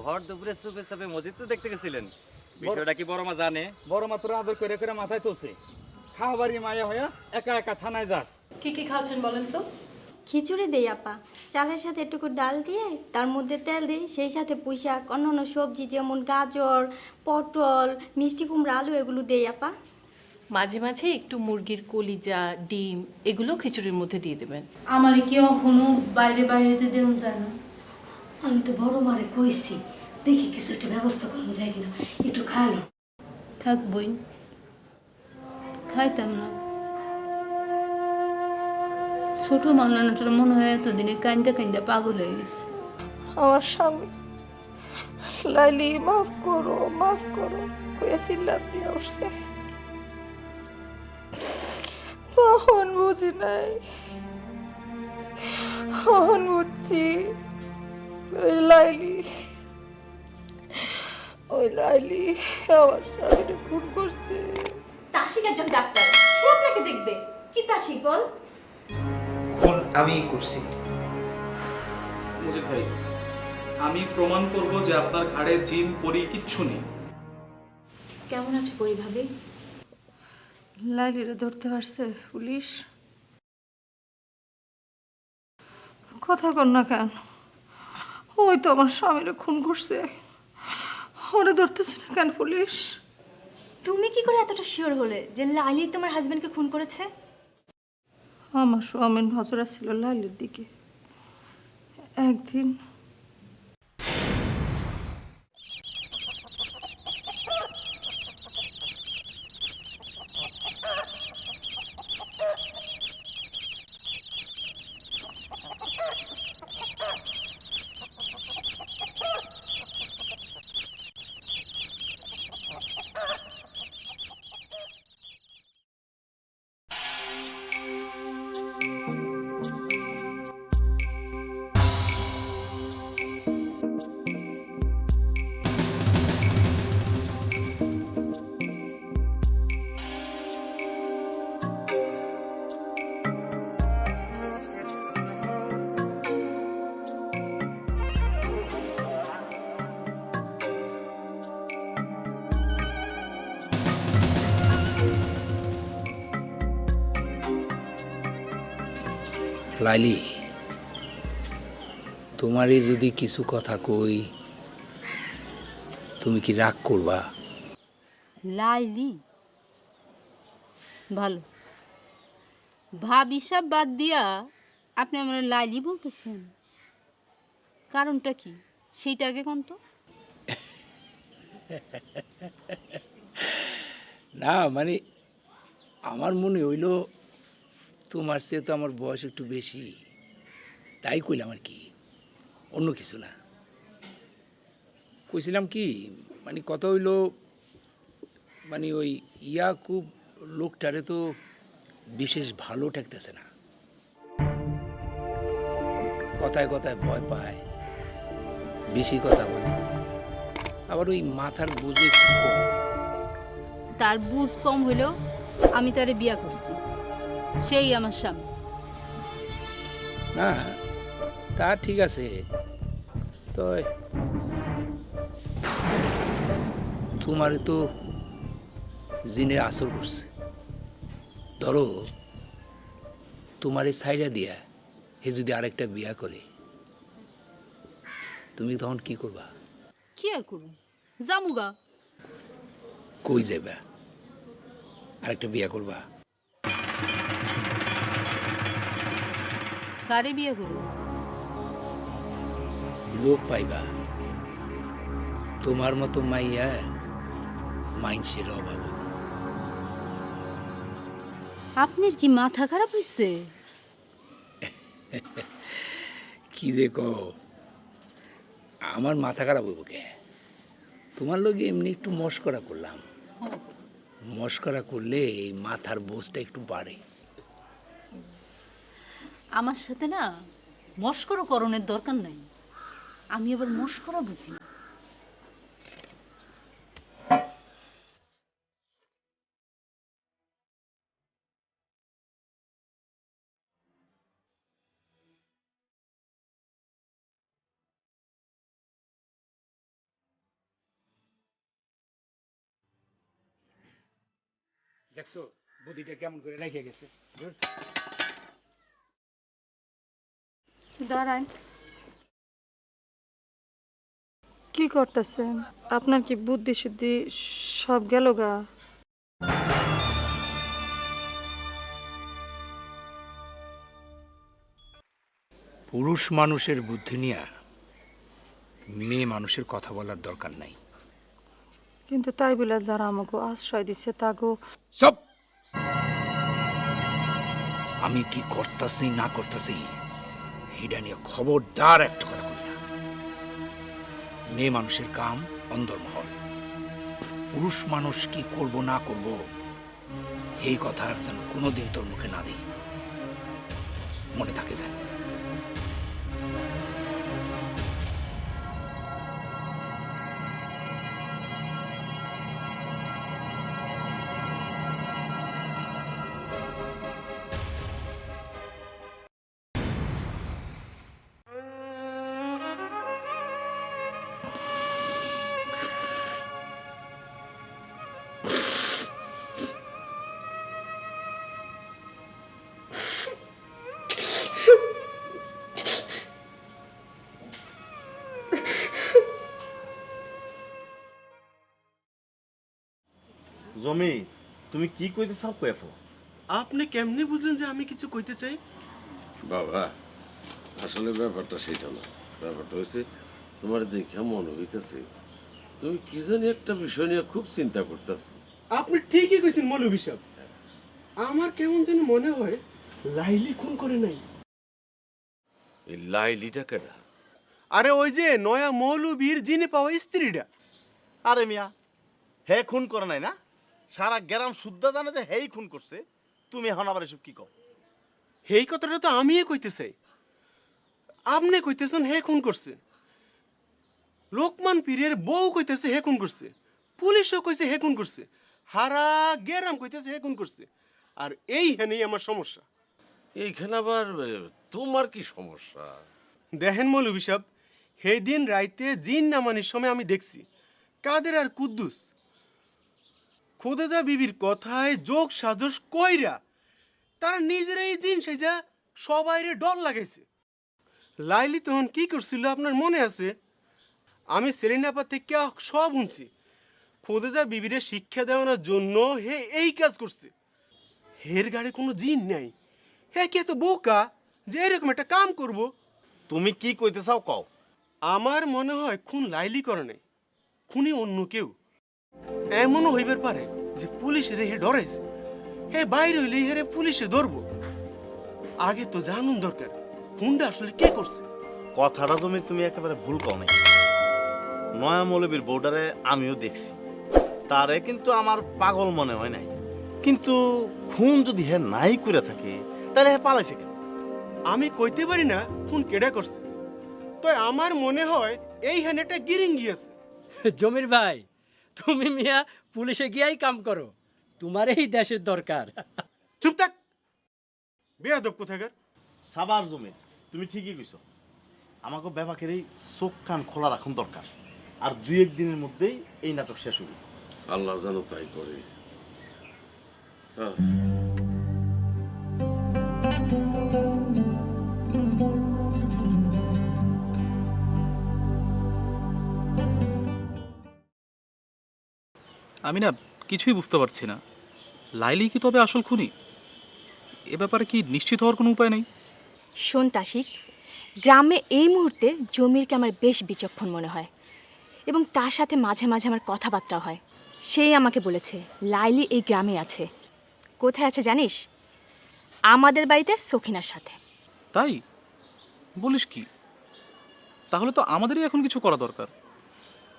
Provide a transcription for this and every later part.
ভর দুপুরে চুপে চাপে মসজিদ তো দেখতে গেছিলেন, বিষয়টা কি বড় মা জানে? বড় মা তোর আদর করে করে মাথায় তুলছে, খাওয়াবাড়ি মায়া হইয়া একা একা থানায় যাস। কি কি খাওয়াচ্ছেন বলেন তো? খিচুড়ি দেই আপা, চালের সাথে একটু ডাল দিয়ে তার মধ্যে তেল দিই, সেই সাথে পুঁই শাক অন্যান্য সবজি যেমন গাজর, পটল, মিষ্টি কুমড়া, আলু এগুলো দেই আপা। মাঝে মাঝে একটু মুরগির কলিজা, ডিম এগুলো খিচুড়ির মধ্যে দিয়ে দেবেন। আমার কি এখনো বাইরে বাইরেতে দেওয়া যায় না? আমি তো বড় মারে কইছি, দেখি কিছু একটা ব্যবস্থা করা যায় কিনা, একটু খালি। থাক বই, খাইতাম না। ছোট মাংলানোটার মনে হয় এতদিনে কান্দা কান্দা পাগল হয়ে গেছে। আমার স্বামী লাইলি মাফ করো কয়ে চিল্লাত দিয়ে উঠছে, তখন বুঝি নাই, তখন বুঝছি ওই লাইলি আমার স্বামীকে খুন করছে। তাসিক একজন ডাক্তার, সে আপনাকে দেখবে। কি তাসিক বল? খুন আমিই করছি। মজিদ ভাই, আমি প্রমাণ করব যে আপনার ঘাড়ে জিন পরি কিচ্ছু নেই। কেমন আছে পরি ভাবি? লাইলিরে ধরতে পারছে পুলিশ? কথা কর না কেন? ওই তো আমার স্বামীরে খুন করছে, ওরে ধরতেছে না কেন পুলিশ? তুমি কি করে এতটা শিওর হলে যে লাইলি তোমার হাজবেন্ডকে খুন করেছে? আমার স্বামীর নজর ছিল লাইলির দিকে। একদিন লাইলি, তোমারে যদি কিছু কথা কই তুমি কি রাগ করবা? লাইলি ভালো, ভাবি সব বাদ দিয়া আপনি আমার লাইলি বলতেছেন, কারণটা কি সেইটা আগে কোন তো? না মানে আমার মনে হইল তোমার চেয়ে তো আমার বয়স একটু বেশি, তাই কইলাম আর কি, অন্য কিছু না। কইছিলাম কি মানে কথা হইল মানে ওই ইয়াকুব লোকটারে তো বিশেষ ভালো ঠেকতেছে না, কথায় কথায় ভয় পায়, বেশি কথা বলে, আবার ওই মাথার বুঝে খুব কম। তার বুঝ কম হইলেও আমি তারে বিয়া করছি, সেই আমার স্বামী। না তা ঠিক আছে, তো তোমার তো জিনের আসর করছে, ধরো তোমার এই সাইডা দিয়া হে যদি আরেকটা বিয়া করে তুমি তখন কি করবা? কি আর করবো, জামুগা। কই যাইবা? আরেকটা বিয়া করবা? কারে বিয়ে করবো? লোক পাইবা, তোমার মতো মাইয়া মাইনসের অভাব। আপনার কি মাথা খারাপ হয়েছে? কি যে কও, আমার মাথা খারাপ হইব কে? তোমার লগে এমনি একটু মস্করা করলাম, মস্করা করলে এই মাথার বোঝটা একটু বাড়ে। আমার সাথে না মস্করা করণের দরকার নাই, আমি আবার মস্করা বুঝি না। দেখছো বুদ্ধিটা কেমন করে রেখে গেছে। দাঁড়ান, কি করতেছেন? আপনার কি বুদ্ধি শুদ্ধি সব গেল গা? পুরুষ মানুষের বুদ্ধি নিয়ে মেয়ে মানুষের কথা বলার দরকার নাই। কিন্তু তাই বলে যারা আমাকে আশ্রয় দিচ্ছে তাগো সব আমি কি করতেছি না করতেছি এটা নিয়ে খবরদার একটা কথা বলি না। মেয়ে মানুষের কাম অন্দরমহল, পুরুষ মানুষ কি করব না করব এই কথা আর যেন কোনোদিন তোর মুখে না দিই, মনে থাকে যায়। জমি তুমি কি কইতে চাও কইফো? আপনি কেমনে বুঝলেন যে আমি কিছু কইতে চাই? বাবা আসলে ব্যাপারটা সেটা না, ব্যাপারটা হয়েছে তোমার দেখে মনে হইতেছে তুমি কি জানি একটা বিষয় নিয়ে খুব চিন্তা করতেছো। আপনি ঠিকই কইছেন মৌলভী সাহেব, আমার কেমন যেন মনে হয় লাইলি খুন করে নাই। এই লাইলিটা কেডা? আরে ওই যে নয়া মৌলভীর জিনে পাওয়া স্ত্রীটা। আরে মিয়া, হে খুন করে নাই না? সারা গ্রাম শুদ্ধ জানে যে হেই খুন করছে, তুমি এখন আবার এসব কি কও? এই কথাটা তো আমিই কইতে চাই, আপনি কইতেছেন হে খুন করছে, লোকমান পীরের বউ কইতেছে হে খুন করছে, পুলিশও কইছে হে খুন করছে, হারা গ্রাম কইতেছে হে খুন করছে। আর এইখানেই আমার সমস্যা। এইখানে আবার তোমার কি সমস্যা? দেখেন মৌলভী সাহেব, সেই দিন রাইতে জিন নামানির সময় আমি দেখছি কাদের আর কুদ্দুস খোদেজা বিবির কথায় যোগ সাজস কইরা তারা নিজেরাই জিন সেজা সবাইরে ডর লাগাইছে। লাইলি তখন কি করছিল আপনার মনে আছে? আমি সেলিনাপা থেকে সব শুনছি। খোদেজা বিবিরে শিক্ষা দেওয়ানোর জন্য হে এই কাজ করছে। হের গাড়ি কোনো জিন নাই, হে কে তো বোকা যে এরকম একটা কাম করব। তুমি কি কইতে চাও কও? আমার মনে হয় খুন লাইলি করে নাই, খুনি অন্য কেউ। এমনও হইবার পারে যে পুলিশের হে ডরাইছে, হে বাইরে হইলে হেরে পুলিশে ধরবো। আগে তো জানুন দরকার খুনটা আসলে কে করছে। কথাটা জমি তুমি একেবারে ভুল কও নাই। নয়া মৌলবীর বউডারে আমিও দেখছি, তারে কিন্তু আমার পাগল মনে হয় নাই। কিন্তু খুন যদি হে নাই করে থাকে তাহলে হে পালাইছে কেন? আমি কইতে পারি না খুন কেডা করছে, তো আমার মনে হয় এইখানে একটা গিরিঙ্গি আছে। জমির ভাই, তুমি মিয়া পুলিশে গিয়াই কাম করো, তোমার এই দেশের দরকার। চুপ থাক বেয়াদব কোথাকার। সাবার জমি তুমি ঠিকই কইছো, আমাকে ব্যাপাকের এই চোখ কান খোলা রাখুন দরকার। আর 2-1 দিনের মধ্যেই এই নাটক শেষ হবে। আল্লাহ যেন তাই করে। আমি না কিছুই বুঝতে পারছি না, লাইলি কি তবে আসল খুনি? এ ব্যাপারে কি নিশ্চিত হওয়ার কোনো উপায় নেই? শোন তাসিক, গ্রামে এই মুহূর্তে জমিরকে আমার বেশ বিচক্ষণ মনে হয় এবং তার সাথে মাঝে মাঝে আমার কথাবার্তা হয়। সেই আমাকে বলেছে লাইলি এই গ্রামে আছে। কোথায় আছে জানিস? আমাদের বাড়িতে সখিনার সাথে। তাই বলিস কি? তাহলে তো আমাদেরই এখন কিছু করা দরকার।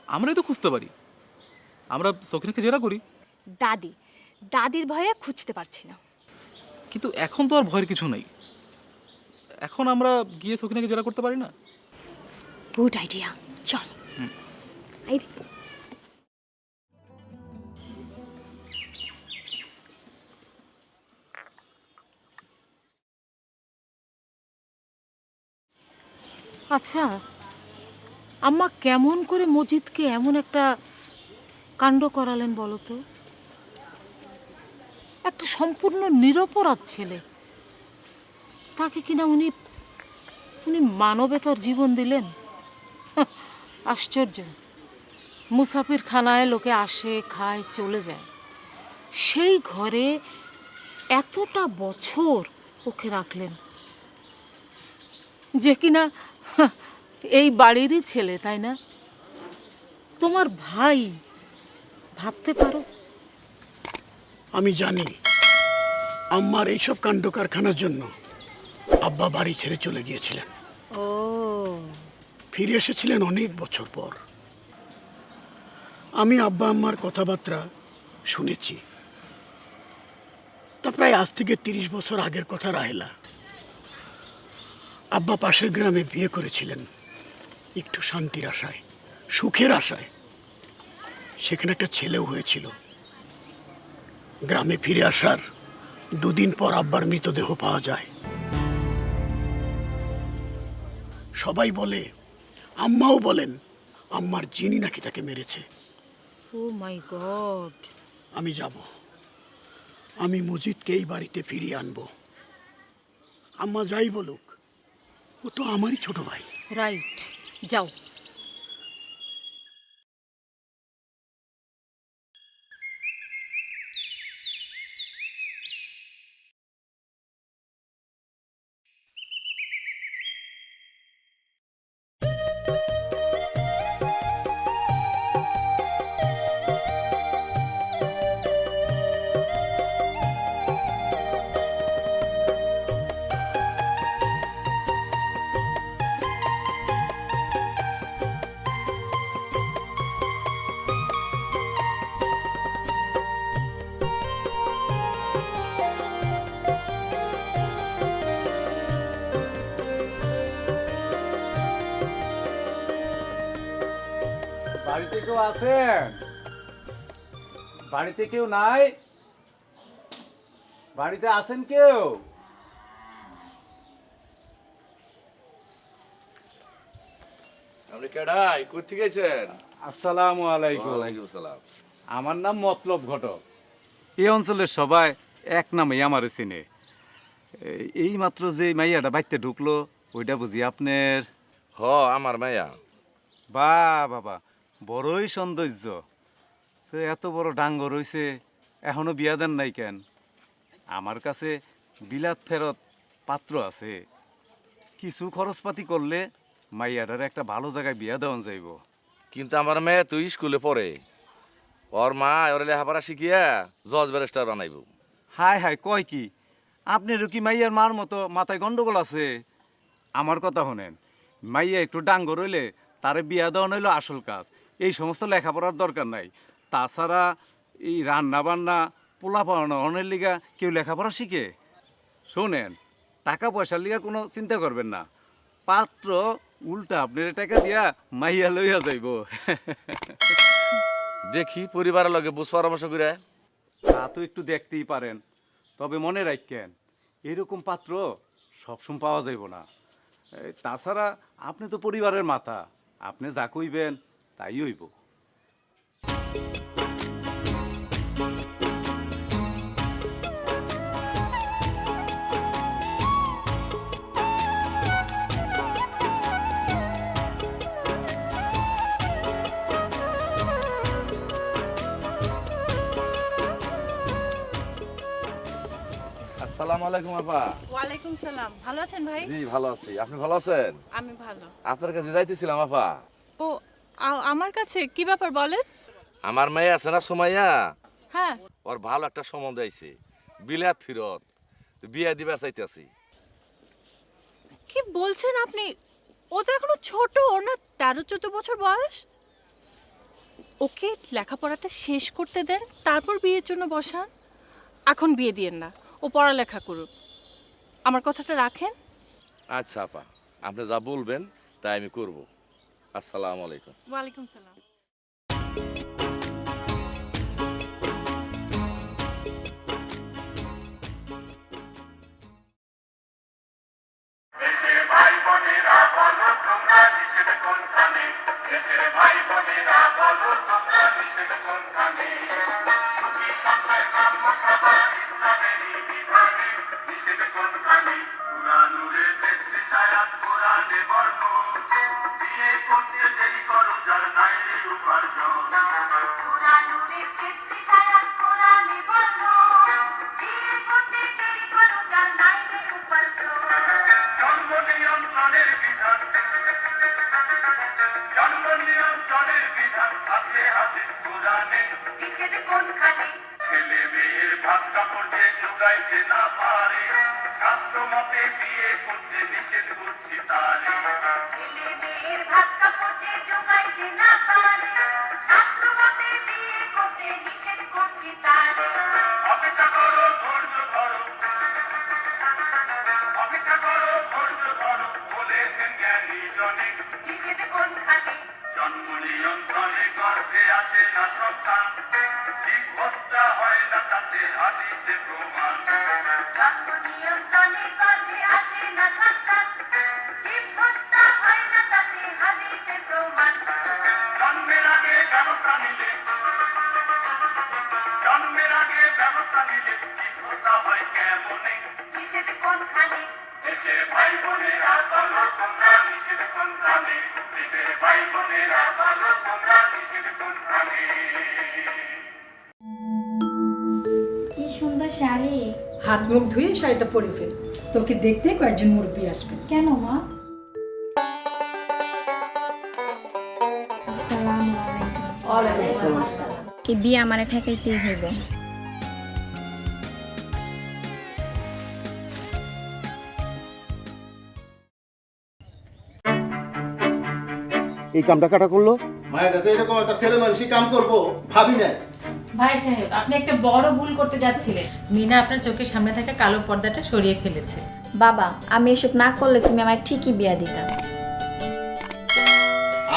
আমরাই তো খুঁজতে পারি, আমরা সখিনাকে জেরা করি। দাদির ভয়ে খুঁজতে পারছি না। কিন্তু এখন তো আর ভয়ের কিছু নেই, এখন আমরা গিয়ে সখিনাকে জেরা করতে পারি না? গুড আইডিয়া, চল। আচ্ছা, আম্মা কেমন করে মজিদকে এমন একটা কাণ্ড করালেন বলো তো? একটা সম্পূর্ণ নিরপরাধ ছেলে, তাকে কিনা উনি উনি মানবেতর জীবন দিলেন। আশ্চর্য, মুসাফির খানায় লোকে আসে, খায়, চলে যায়, সেই ঘরে এতটা বছর ওকে রাখলেন, যে কিনা এই বাড়িরই ছেলে, তাই না? তোমার ভাই, ভাবতে পারো? আমি জানি আম্মার এইসব কাণ্ড কারখানার জন্য আব্বা বাড়ি ছেড়ে চলে গিয়েছিলেন। ও, ফিরে এসেছিলেন অনেক বছর পর। আমি আব্বা আম্মার কথাবার্তা শুনেছি। তা প্রায় আজ থেকে 30 বছর আগের কথা রাহেলা। আব্বা পাশের গ্রামে বিয়ে করেছিলেন একটু শান্তির আশায়, সুখের আশায়। সেখানে একটা ছেলেও হয়েছিল। গ্রামে ফিরে আসার 2 দিন পর আব্বার মৃতদেহ পাওয়া যায়। সবাই বলে, আম্মাও বলেন, আম্মার জিনি নাকি তাকে মেরেছে। ও মাই গড! আমি যাব, আমি মজিদকে এই বাড়িতে ফিরিয়ে আনবো। আম্মা যাই বলুক, ও তো আমারই ছোট ভাই। রাইট, যাও। বাড়িতে কেউ আছেন? বাড়িতে কেউ নাই? বাড়িতে আছেন কেউ? আপনি কেডাই কোথা গেছেন? আসসালামু আলাইকুম। ওয়ালাইকুম সালাম। আমার নাম মতলব ঘটক। এই অঞ্চলের সবাই এক নামেই আমার চিনে। এই মাত্র যে মাইয়াটা বাইতে ঢুকলো, ওইটা বুঝি আপনার? হ, আমার মাইয়া। বা বাবা, বড়ই সৌন্দর্য। তো এত বড় ডাঙ্গ রইছে, এখনো বিয়া দেন নাই কেন? আমার কাছে বিলাত ফেরত পাত্র আছে। কিছু খরচপাতি করলে মাইয়াটার একটা ভালো জায়গায় বিয়া দেওয়ান যাইব। কিন্তু আমার মেয়ে তুই স্কুলে পড়ে, ওর মা ওর লেখাপড়া শিখিয়া জজ ব্যারিস্টার বানাইব। হাই হাই, কয় কি? আপনারও কি মাইয়ার মার মতো মাথায় গন্ডগোল আছে? আমার কথা শোনেন, মাইয়া একটু ডাঙ্গ রইলে তারে বিয়া দেওয়া হইল আসল কাজ। এই সমস্ত লেখাপড়ার দরকার নাই। তাছাড়া এই রান্না বান্না, পোলা পাওয়ানোর লিগা কেউ লেখাপড়া শিখে? শোনেন, টাকা পয়সার লিগা কোনো চিন্তা করবেন না। পাত্র উল্টা আপনার টাকা দিয়া মাইয়া লইয়া যাইব। দেখি পরিবারের লগে বুঝ পরামর্শ করে। তা তো একটু দেখতেই পারেন, তবে মনে রাখেন, এরকম পাত্র সবসময় পাওয়া যাইব না। তাছাড়া আপনি তো পরিবারের মাথা, আপনি যা কইবেন তাই হইব। আসসালামু আলাইকুম আপা। ওয়ালাইকুম সালাম। ভালো আছেন ভাই? জি ভালো আছি, আপনি ভালো আছেন? আমি ভালো। আপনার কাছে যাইতেছিলাম আপা। ও, আমার কাছে কি ব্যাপার বলেন? আমার মেয়ে আছে না সুমাইয়া, হ্যাঁ। ওর ভালো একটা সম্বন্ধ আইছে, বিলাত ফিরত, বিয়া দিবার চাইতেছি। কি বলছেন আপনি? ও তো এখনো ছোট, ওর না 13-14 বছর বয়স। ওকে লেখাপড়াটা শেষ করতে দেন, তারপর বিয়ের জন্য বসান। এখন বিয়ে দিয়েন না, ও পড়ালেখা করুক। আমার কথাটা রাখেন। আচ্ছা আপা, আপনি যা বলবেন তাই আমি করব। আসসালামু আলাইকুম। ওয়ালাইকুম সালাম। সংসার কাম্য সবার কি সুন্দর শাড়ি। হাত মুখ ধুয়ে শাড়িটা পরে ফেল, তোকে দেখতে কয়েকজন মুরব্বী আসবে। কেন মা? আসসালামু আলাইকুম। কি বিয়ে আমারে ঠেকাইতেই হইব। এই কামটা কাটা করলো মায়ের কাছে এরকম একটা ছেলে মানুষই কাম করবো ভাবি না। ভাই সাহেব, আপনি একটা বড় ভুল করতে যাচ্ছিলেন। মিনা আপনার চোখের সামনে থাকা কালো পর্দাটা সরিয়ে ফেলেছে। বাবা, আমি এসব না করলে তুমি আমার ঠিকই বিয়া দিতা।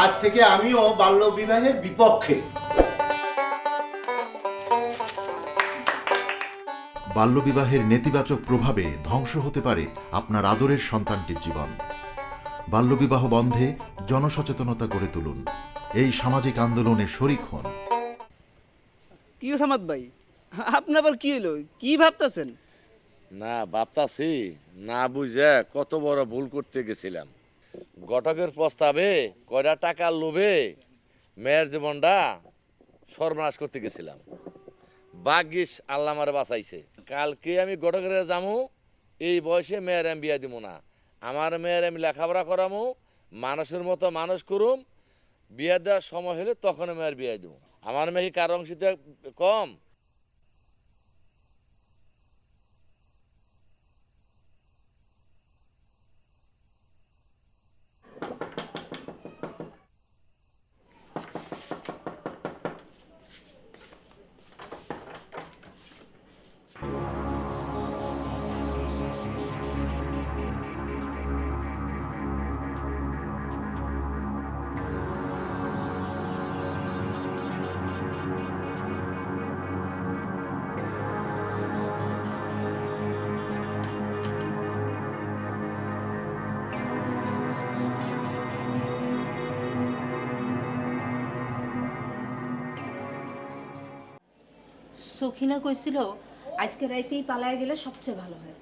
আজ থেকে আমিও বাল্য বিবাহের বিপক্ষে। বাল্যবিবাহের নেতিবাচক প্রভাবে ধ্বংস হতে পারে আপনার আদরের সন্তানটির জীবন। বাল্যবিবাহ বন্ধে জনসচেতনতা গড়ে তুলুন। এই সামাজিক আন্দোলনে শরিক হন। কি সামাদ ভাই, আপনি আবার কি হলো, কি ভাবতেছেন? না ভাবতাছি, না বুঝে কত বড় ভুল করতে গেছিলাম। ঘটকের প্রস্তাবে কয়টা টাকার লোভে মেয়ের জীবনটা সর্বনাশ করতে গেছিলাম। ভাগ্যিস আল্লাহ আমারে বাঁচাইছে। কালকে আমি ঘটকের যামু, এই বয়সে মেয়ের আমি বিয়া দিব না। আমার মেয়ের আমি লেখাপড়া করামু, মানুষের মতো মানুষ করুম। বিয়া দেওয়ার সময় হলে তখন মেয়ের বিয়া দিব। আমার মেয়ে কি কারো অংশীতে কম? সখিনা কইছিল আজকে রাইতেই পালায় গেলে সবচেয়ে ভালো হয়।